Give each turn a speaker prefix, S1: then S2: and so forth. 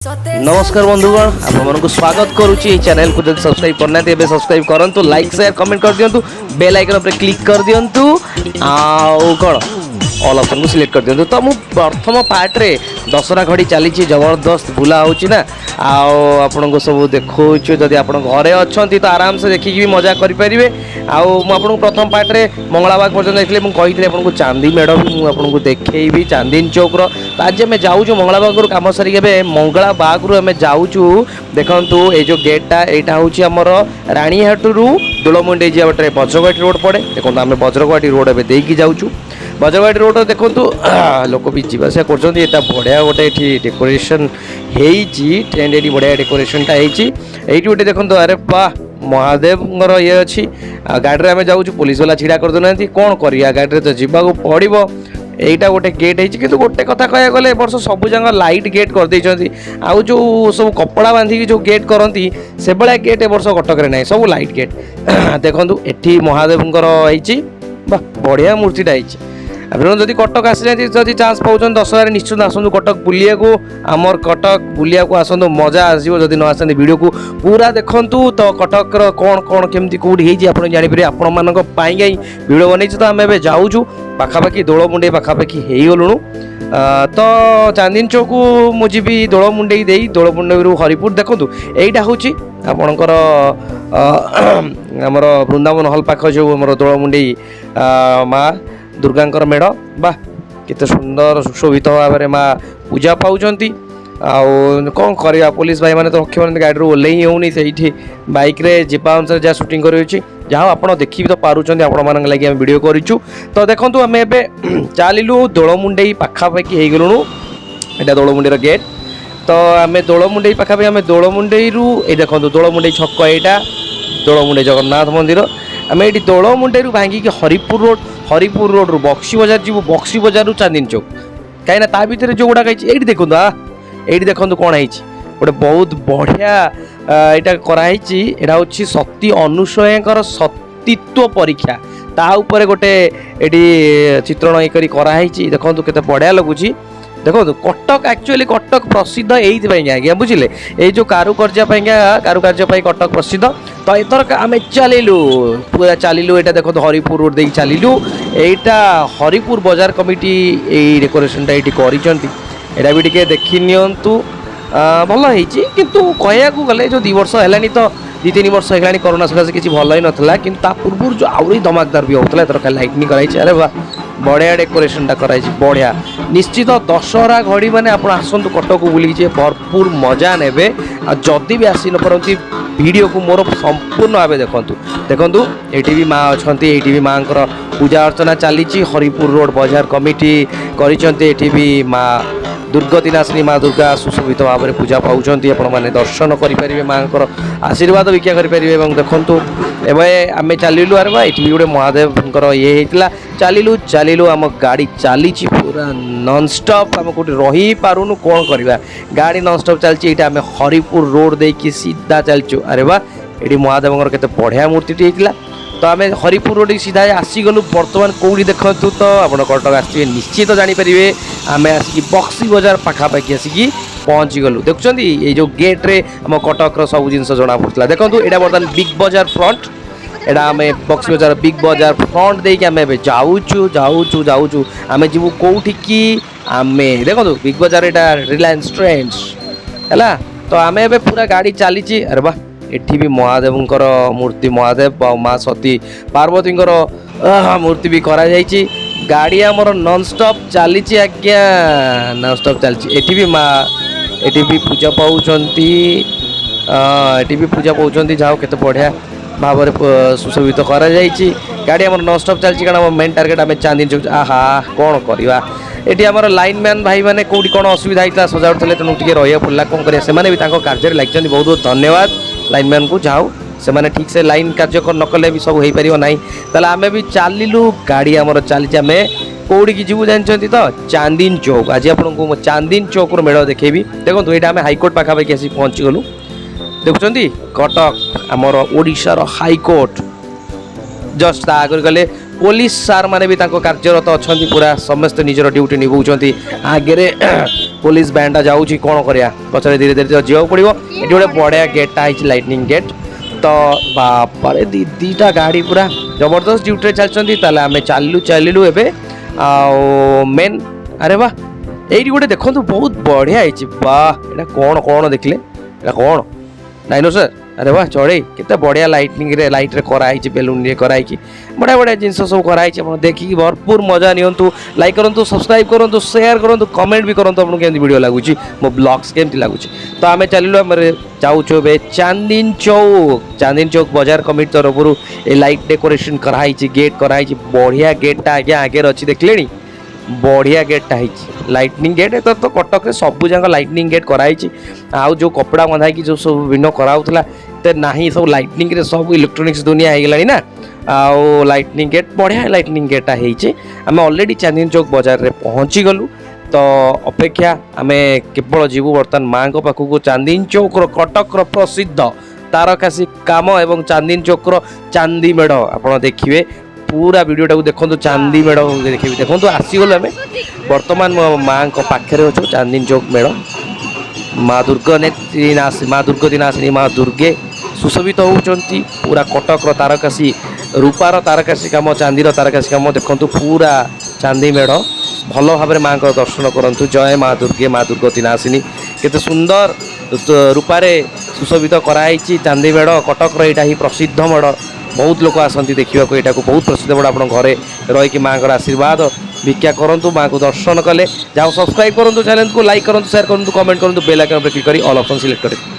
S1: नमस्कार बंधुगण आपको स्वागत करुच्ची चैनल को जब सब्सक्राइब करना तो सब्सक्राइब करूँ लाइक शेयर कमेंट कर दिंतु बेल आइकन पर क्लिक कर दिंतु कौन ऑल ऑप्शन को सिलेक्ट कर दिंतु। तो मु प्रथम पार्ट रे दशहरा घड़ी चली जबरदस्त बुला होना आपण को सब देखो जदि आप घरे अच्छा तो आराम से देखिकी मजा करें। आपको प्रथम पार्ट रे मंगलाबाग पर्यटन देखिए मुझे आपको चांदी मेढ़ भी मुझे देखी चांदनी चौक आज आम जाऊँ मंगलाबाग कम सारिक मंगलाबाग रु आम जाऊँ देखु ये जो गेटा यहाँ हूँ आमर राणीहाटू दोलमुंडे जी बाटे वज्रगढ़ रोड पड़े देखो आम वज्रगढ़ रोड एवं देकी जाऊँ वज्रगढ़ रोड देखो लोक भी जीवासा कर बढ़िया गोटे डेकोरेशन ट्रेंड ये बढ़िया डेकोरेशनटा होती गोटे देखो अरे वाह महादेव ये अच्छी गाड़ी में आम जाऊँ पुलिस वाला छिड़ा कर देना कौन करा गाड़ी तो जावाक पड़ो यहीटा गोटे गेट होती कि गोटे कथा कह गले वर्ष सब जगह लाइट गेट कर आउ जो सब कपड़ा बांधिकी जो गेट करती से भाया गेट ए वर्ष कटक ना सब लाइट गेट देखो ये महादेव बा बढ़िया मूर्तिटा होती जदि कटक आसी जदि चान्स पाँच दशहरा निश्चित आसतु कटक बुलिया को आमर कटक बुलिया को आसतु मजा आसो जदि न आसते वीडियो को पूरा देखूँ तो कटक कौन कौन केमती कौटी आप जापर आपण मान वीडियो बनई तो आम ए जाऊँ पाखापाखि दोलमुंडे पाखापाखि हो गलुणु तो चांदनी चौक मुझे दोलमुंडे दे दोलमुंडे रू हरिपुर देखूँ यहीटा हूँ आपणकर आमर वृंदावन हल पाख जो आम दोलमुंडे माँ दुर्गांकर मेढ़ बा केते सुंदर सुशोभित भाव में माँ पूजा पाँच कौन करवा पुलिस भाई मैंने तो रखे मैंने गाड़ी ओल्ल होनी से बैक रे जीवा अनुसार जहाँ सुटिंग कर जहाँ आप देखी तो पार्टी आपण लगे आम वीडियो करूँ तो देखो आम ए चलू दोलमुंडे पाखापाखि हो गलुणु यहाँ दोलमुंडे गेट तो आम दोलमुंडे पाखापाखि आम दोलमुंडे ये देखो दोलमुंडे छक यहाँ दोलमुंडे जगन्नाथ मंदिर आम ये दोलमुंडे भांगिकी हरिपुर रोड रू बक्सी बजार जीव बक्सी बजार रू चांदनी चौक कहीं ता भर जो गुड़ाक ये देखो ये देखो कौन है गोटे बहुत बढ़िया यहाँ कराई यहाँ हूँ सती अनुसूयर सतीत्व परीक्षा ता ऊपर गोटे ये चित्रण ये देखो केते बढ़िया लगुच देखो कटक एक्चुअली कटक प्रसिद्ध यही आज्ञा बुझे ये जो कारुकार्य कटक प्रसिद्ध तो एथर आम चलू पूरा चलू यहाँ देखो हरिपुर रोड दे चलू यहाँ हरिपुर बाजार कमिटी ये डेकोरेशनटा ये करा भी टे देखी नियंतु भल किंतु कहया गले जो 2 वर्ष है तो 2-3 वर्ष है कोरोना सकाशे किसी भल ही नाला कि पूर्व जो आहरी धमाकदार भी होता है लाइटनिंग कराई अरे वाह बढ़िया डेकोरेशनटा कराई बढ़िया निश्चित दशहरा घड़ी मैंने आप आसतु कटक बुलिकी भरपूर मजा ने जदि भी आसी नपरती वीडियो को मोर संपूर्ण भाव देखूँ देखूँ ये भी माँ अच्छा ये भी माँ पूजा अर्चना चली हरिपुर रोड बाजार कमिटी कर भी माँ दुर्गति नाशिनी माँ दुर्गा सुशोभित भाव में पूजा पाँच आपने दर्शन करेंगे माँ आशीर्वाद भिक्षा करेंगे देखूँ एवं आम चलू अरे बा ये गोटे महादेव ये चलू चलू आम गाड़ी चली पूरा नॉनस्टॉप आम कौट रही पारूनु कौन करवा गाड़ी नॉनस्टॉप चलती आम हरिपुर रोड देकी सीधा चलचु अरे बा ये महादेव केते बढ़िया मूर्ति होता तो आम हरिपुर रोड सीधा आसीगलु बर्तमान कौटी देखु तो आप कटक आसवे निश्चित जानीपर आम आसिक बक्सी बजार पाखापाखि आसिक पहुँची गलु देखुं ये जो गेट रे आम कटक सब जिन जना पड़ा देखो यहाँ बर्तमान बिग बजार फ्रंट एटा आम बक्सी बजार बिग बजार फ्रंट देके आम जाऊँ आम जीवु कौटिकी आम देखो बिग बजार यहाँ रिलायंस ट्रेंड्स है तो आम ए पूरा गाड़ी चली अरे वाह एठी भी महादेव मूर्ति महादेव माँ सती पार्वती मूर्ति भी करा जाइए गाड़ी आमर नॉनस्टॉप चली आज्ञा नॉनस्टॉप चलती एठी भी माँ एठी भी पूजा पाँच भी पूजा पाँच जाओ केते बढ़िया भाव में सुशोभित करा जाइए गाड़ी आमर नॉनस्टॉप चलती कारण मेन टार्गेट आम चांदनी चौक आहा कौन करवा ये आमर लाइन मैन भाई मैंने कौटी कौन असुविधा होता सजावट थे तेणु टे रहा पड़ा कौन करें से कार्य लगे बहुत बहुत धन्यवाद लाइन मैन को जाओ से मैंने ठीक से लाइन कार्य न कले भी सब हो पार ना ताले आम भी चलू गाड़ी आमर चली आम कौड़ी की जीव जानते तो चांदनी चौक आज आपको चांदनी चौक मेढ़ देखेबी देखो ये आम हाईकोर्ट पाखापाखि आसी पहुँची गलु देखुं कटक आमर ओडिशार हाईकोर्ट जस्ट आगे गले पुलिस सार माने भी कार्यरत अच्छा पूरा समस्त निजर ड्यूटी निभाऊँ आगे पुलिस बैंडा जाऊँगी कौन करिया पचर धीरे धीरे जीवा पड़ो ये गोटे बढ़िया गेटा है लाइटनिंग गेट तो बापे दीटा गाड़ी पूरा जबरदस्त ड्यूटी चलती आम चलू एवं मेन अरे वाह ये गोटे देखो बहुत बढ़िया है वाह कौन कौन देखले कौन डायनोसर अरे वाह चढ़ई केते बढ़िया लाइटनिंग रे लाइट रे कराई बेलून रे कराई बढ़िया बढ़िया जिनस सब कराई देखिए भरपूर मजा नियंतु लाइक करंतु सब्सक्राइब करंतु शेयर करंतु कमेंट भी करंतु आपन केमती वीडियो लागुची मो ब्लॉग्स केमती लागुची तो आमे चलिलो हमरे जाउछो बे चांदनी चौक बाजार कमिटी तरफ ए लाइट डेकोरेशन कराई गेट कराई बढ़िया गेटा आज्ञा आगे अच्छी देखलेनी बढ़िया गेटा है लाइटनिंग गेट तो कटक रे सब जगह लाइटनिंग गेट कराई आउ जो कपड़ा बंधा कि जो सब विभिन्न कराउथला ते नाही सब लाइटनिंग रे सब इलेक्ट्रोनिक्स दुनिया हो गलानी ना आउ लाइटनिंग गेट बढ़िया लाइटनिंग गेटा है आम ऑलरेडी चांदनी चौक बाजार रे पहुँची गलु तो अपेक्षा आम केवल जीवु बर्तमान माँ को पाखक चांदनी चौक कटक प्रसिद्ध तारकासी काम एवं चांदनी चौक चांदी मेढ़ आप देखिए पूरा वीडियोटा को देखो चांदी मेढ़ देखिए देखो आसीगल आम बर्तमान माँ पाखे अच्छे चांदनी चौक मेढ़ माँ दुर्गतिनाशिनी माँ दुर्गे सुशोभित होती पूरा कटक तारकासी रूपार तारकासी कम चांदीर तारकासी कम देखो पूरा चांदी मेढ़ भल भाव माँ को दर्शन करूँ जय माँ दुर्गे माँ दुर्गतिनाशिनी केते सुंदर रूपारे सुशोभित कराई चांदी मेढ़ कटक यहाँ ही प्रसिद्ध मेढ़ बहुत लोग आसती देखा यहाँ को बहुत प्रसिद्ध मेढ़ आप घरे रही माँ का आशीर्वाद भिक्षा करूँ माँ को दर्शन कले जाओ सब्सक्राइब करूँ चैनल को लाइक करूँ शेयर करूँ कमेंट करूँ बेल आइकन पर क्लिक कर ऑल ऑप्शन सिलेक्ट करें।